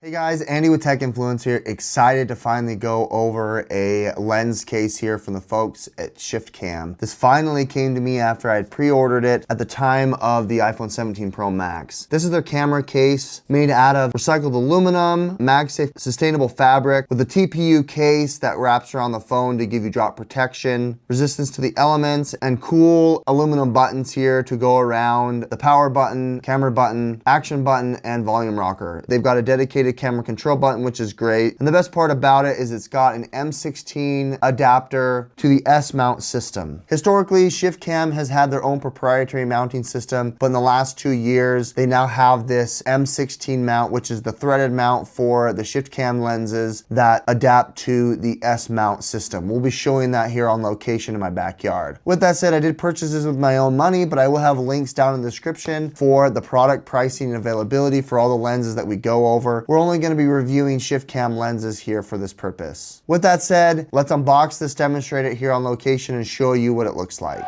Hey guys, Andy with Tech Influence here. Excited to finally go over a lens case here from the folks at ShiftCam. This finally came to me after I had pre-ordered it at the time of the iPhone 17 Pro Max. This is their camera case made out of recycled aluminum, MagSafe sustainable fabric with a TPU case that wraps around the phone to give you drop protection, resistance to the elements, and cool aluminum buttons here to go around the power button, camera button, action button, and volume rocker. They've got a dedicated camera control button, which is great. And the best part about it is it's got an M16 adapter to the S mount system. Historically, ShiftCam has had their own proprietary mounting system, but in the last 2 years, they now have this M16 mount, which is the threaded mount for the ShiftCam lenses that adapt to the S mount system. We'll be showing that here on location in my backyard. With that said, I did purchase this with my own money, but I will have links down in the description for the product pricing and availability for all the lenses that we go over. We're only going to be reviewing ShiftCam lenses here for this purpose. With that said, let's unbox this, demonstrate it here on location, and show you what it looks like.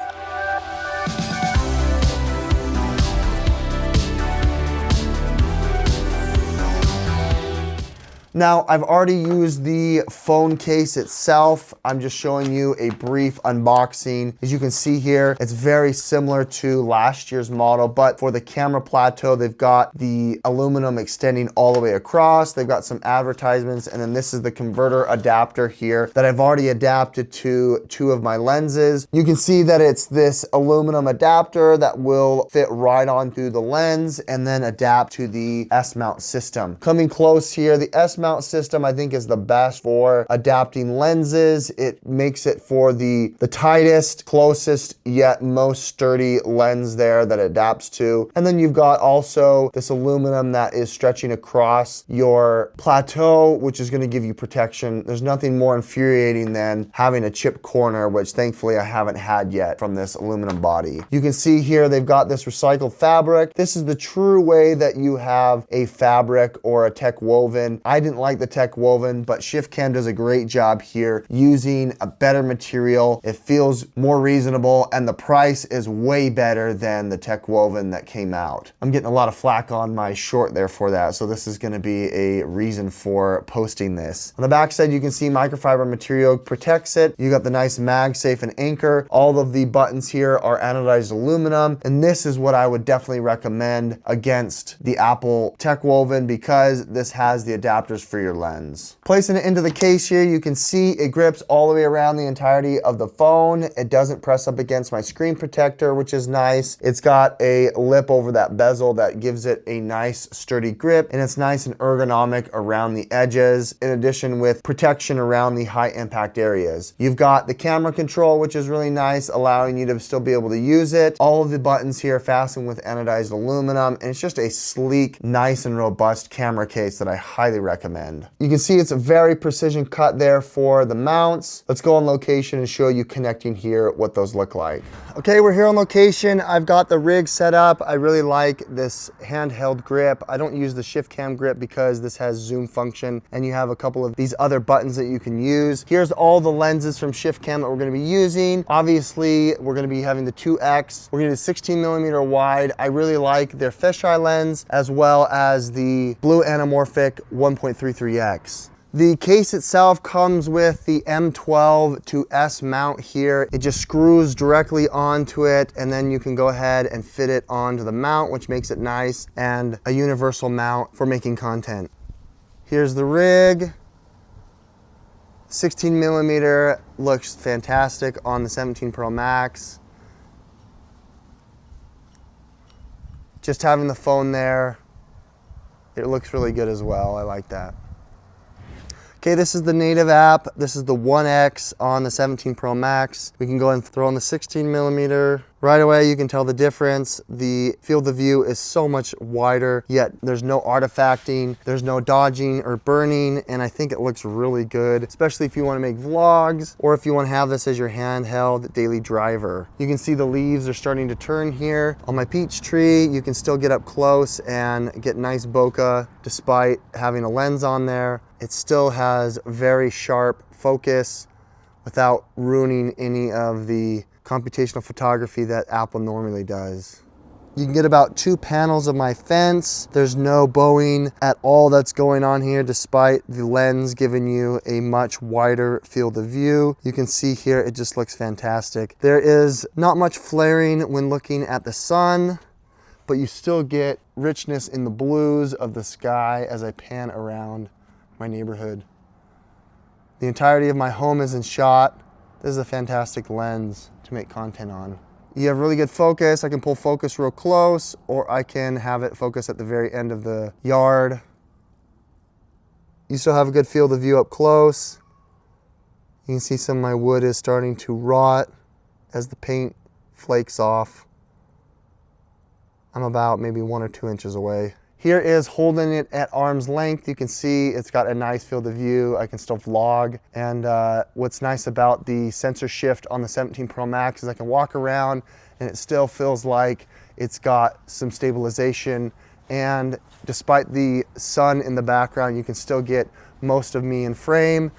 Now, I've already used the phone case itself. I'm just showing you a brief unboxing. As you can see here, it's very similar to last year's model, but for the camera plateau, they've got the aluminum extending all the way across. They've got some advertisements, and then this is the converter adapter here that I've already adapted to 2 of my lenses. You can see that it's this aluminum adapter that will fit right onto the lens and then adapt to the S mount system. Coming close here, the S mount system I think is the best for adapting lenses. It makes it for the tightest, closest, yet most sturdy lens there that it adapts to. And then you've got also this aluminum that is stretching across your plateau, which is going to give you protection. There's nothing more infuriating than having a chipped corner, which thankfully I haven't had yet from this aluminum body. You can see here they've got this recycled fabric. This is the true way that you have a fabric or a tech woven. I didn't like the tech woven, but ShiftCam does a great job here using a better material. It feels more reasonable, and the price is way better than the tech woven that came out. I'm getting a lot of flack on my short there for that, so this is going to be a reason for posting this. On the back side, you can see microfiber material protects it. You got the nice MagSafe and anchor. All of the buttons here are anodized aluminum, and this is what I would definitely recommend against the Apple tech woven because this has the adapters for your lens. Placing it into the case here, you can see it grips all the way around the entirety of the phone. It doesn't press up against my screen protector, which is nice. It's got a lip over that bezel that gives it a nice sturdy grip, and it's nice and ergonomic around the edges, in addition with protection around the high impact areas. You've got the camera control, which is really nice, allowing you to still be able to use it. All of the buttons here are fastened with anodized aluminum, and it's just a sleek, nice and robust camera case that I highly recommend. You can see it's a very precision cut there for the mounts. Let's go on location and show you connecting here what those look like. Okay, we're here on location. I've got the rig set up. I really like this handheld grip. I don't use the ShiftCam grip because this has zoom function and you have a couple of these other buttons that you can use. Here's all the lenses from ShiftCam that we're going to be using. Obviously, we're going to be having the 2X. We're going to do 16mm wide. I really like their fisheye lens as well as the blue Anamorphic 1.33X. The case itself comes with the M12 to S mount here. It just screws directly onto it, and then you can go ahead and fit it onto the mount, which makes it nice and a universal mount for making content. Here's the rig. 16mm looks fantastic on the 17 Pro Max. Just having the phone there, it looks really good as well. I like that. Okay, this is the native app. This is the 1X on the 17 Pro Max. We can go and throw on the 16mm. Right away, you can tell the difference. The field of view is so much wider, yet there's no artifacting, there's no dodging or burning, and I think it looks really good, especially if you want to make vlogs or if you want to have this as your handheld daily driver. You can see the leaves are starting to turn here. On my peach tree, you can still get up close and get nice bokeh despite having a lens on there. It still has very sharp focus without ruining any of the computational photography that Apple normally does. You can get about 2 panels of my fence. There's no bowing at all that's going on here, despite the lens giving you a much wider field of view. You can see here, it just looks fantastic. There is not much flaring when looking at the sun, but you still get richness in the blues of the sky as I pan around my neighborhood. The entirety of my home is in shot. This is a fantastic lens to make content on. You have really good focus. I can pull focus real close, or I can have it focus at the very end of the yard. You still have a good field of view up close. You can see some of my wood is starting to rot as the paint flakes off. I'm about maybe 1 or 2 inches away. Here is holding it at arm's length. You can see it's got a nice field of view. I can still vlog. And what's nice about the sensor shift on the 17 Pro Max is I can walk around and it still feels like it's got some stabilization. And despite the sun in the background, you can still get most of me in frame.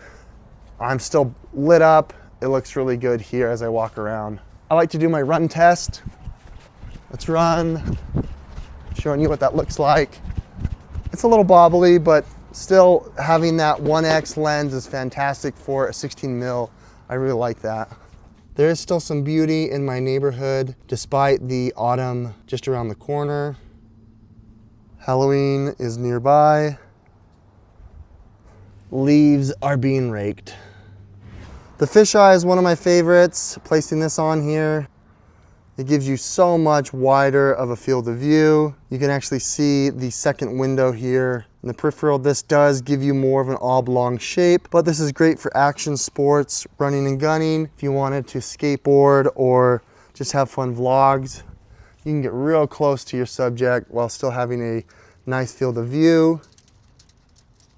I'm still lit up. It looks really good here as I walk around. I like to do my run test. Let's run. Showing you what that looks like. It's a little bobbly, but still having that 1x lens is fantastic for a 16 mil. I really like that. There is still some beauty in my neighborhood despite the autumn just around the corner. Halloween is nearby. Leaves are being raked. The fisheye is one of my favorites. Placing this on here, it gives you so much wider of a field of view. You can actually see the second window here in the peripheral. This does give you more of an oblong shape, but this is great for action sports, running and gunning. If you wanted to skateboard or just have fun vlogs, you can get real close to your subject while still having a nice field of view.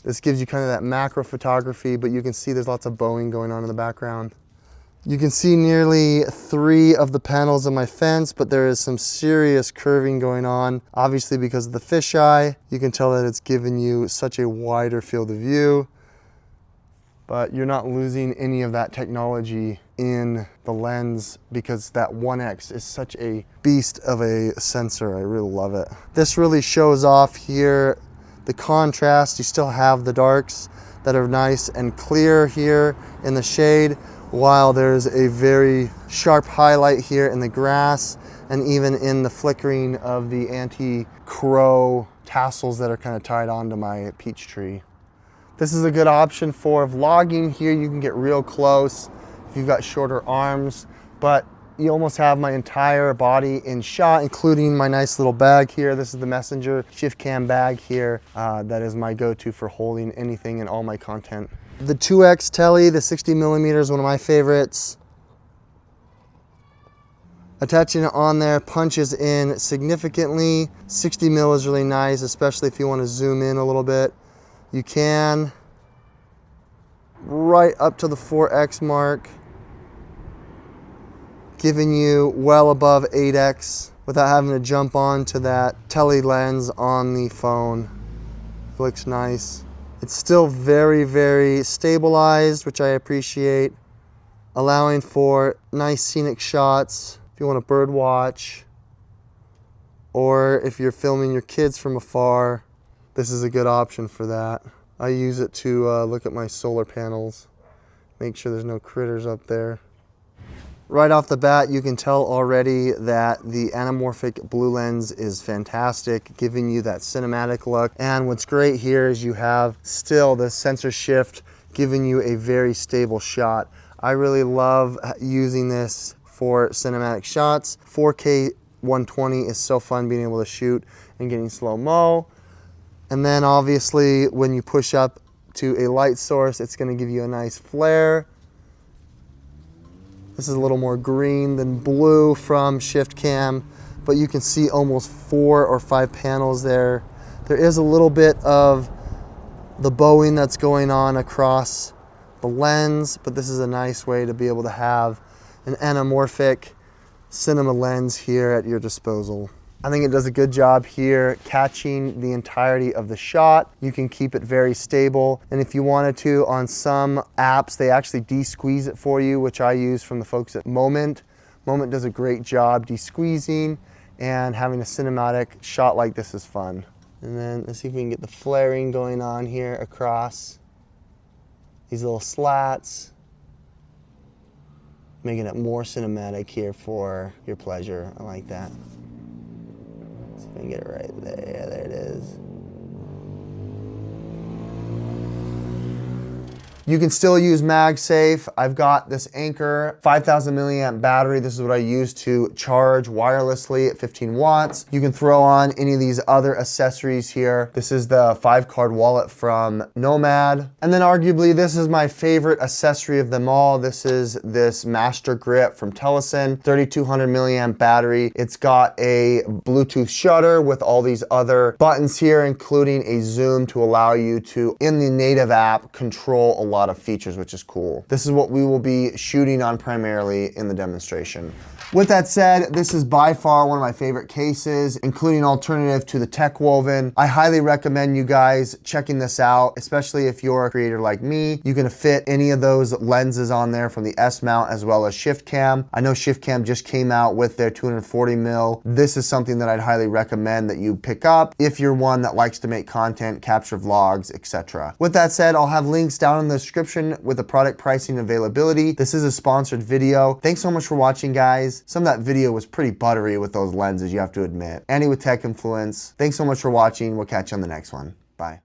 This gives you kind of that macro photography, but you can see there's lots of bowing going on in the background. You can see nearly 3 of the panels of my fence, but there is some serious curving going on. Obviously because of the fisheye, you can tell that it's giving you such a wider field of view, but you're not losing any of that technology in the lens because that 1x is such a beast of a sensor. I really love it. This really shows off here the contrast. You still have the darks that are nice and clear here in the shade, while there's a very sharp highlight here in the grass and even in the flickering of the anti-crow tassels that are kind of tied onto my peach tree. This is a good option for vlogging. Here you can get real close if you've got shorter arms, but you almost have my entire body in shot, including my nice little bag here. This is the Messenger ShiftCam bag here. That is my go-to for holding anything and all my content. The 2X Tele, the 60mm is one of my favorites. Attaching it on there punches in significantly. 60mm is really nice, especially if you want to zoom in a little bit. You can, right up to the 4X mark, giving you well above 8X without having to jump onto that tele lens on the phone. It looks nice. It's still very, very stabilized, which I appreciate, allowing for nice scenic shots if you want to bird watch, or if you're filming your kids from afar. This is a good option for that. I use it to look at my solar panels, make sure there's no critters up there. Right off the bat, you can tell already that the anamorphic blue lens is fantastic, giving you that cinematic look. And what's great here is you have still the sensor shift giving you a very stable shot. I really love using this for cinematic shots. 4K 120 is so fun being able to shoot and getting slow-mo. And then obviously when you push up to a light source, it's going to give you a nice flare. This is a little more green than blue from ShiftCam, but you can see almost 4 or 5 panels there. There is a little bit of the bowing that's going on across the lens, but this is a nice way to be able to have an anamorphic cinema lens here at your disposal. I think it does a good job here catching the entirety of the shot. You can keep it very stable. And if you wanted to, on some apps, they actually de-squeeze it for you, which I use from the folks at Moment. Moment does a great job de-squeezing and having a cinematic shot like this is fun. And then let's see if we can get the flaring going on here across these little slats, making it more cinematic here for your pleasure. I like that. Let's see if I can get it right there. Yeah, there it is. You can still use MagSafe. I've got this Anker 5,000 milliamp battery. This is what I use to charge wirelessly at 15 watts. You can throw on any of these other accessories here. This is the 5-card wallet from Nomad. And then arguably this is my favorite accessory of them all. This is this Master Grip from Telesin, 3,200 milliamp battery. It's got a Bluetooth shutter with all these other buttons here, including a zoom to allow you to, in the native app, control a lot of features, which is cool. This is what we will be shooting on primarily in the demonstration. With that said, this is by far one of my favorite cases, including alternative to the Tech Woven. I highly recommend you guys checking this out, especially if you're a creator like me. You can fit any of those lenses on there from the S mount as well as ShiftCam. I know ShiftCam just came out with their 240 mil. This is something that I'd highly recommend that you pick up if you're one that likes to make content, capture vlogs, etc. With that said, I'll have links down in the description with the product pricing and availability. This is a sponsored video. Thanks so much for watching, guys. Some of that video was pretty buttery with those lenses, you have to admit. Andy with Tech Influence. Thanks so much for watching. We'll catch you on the next one. Bye.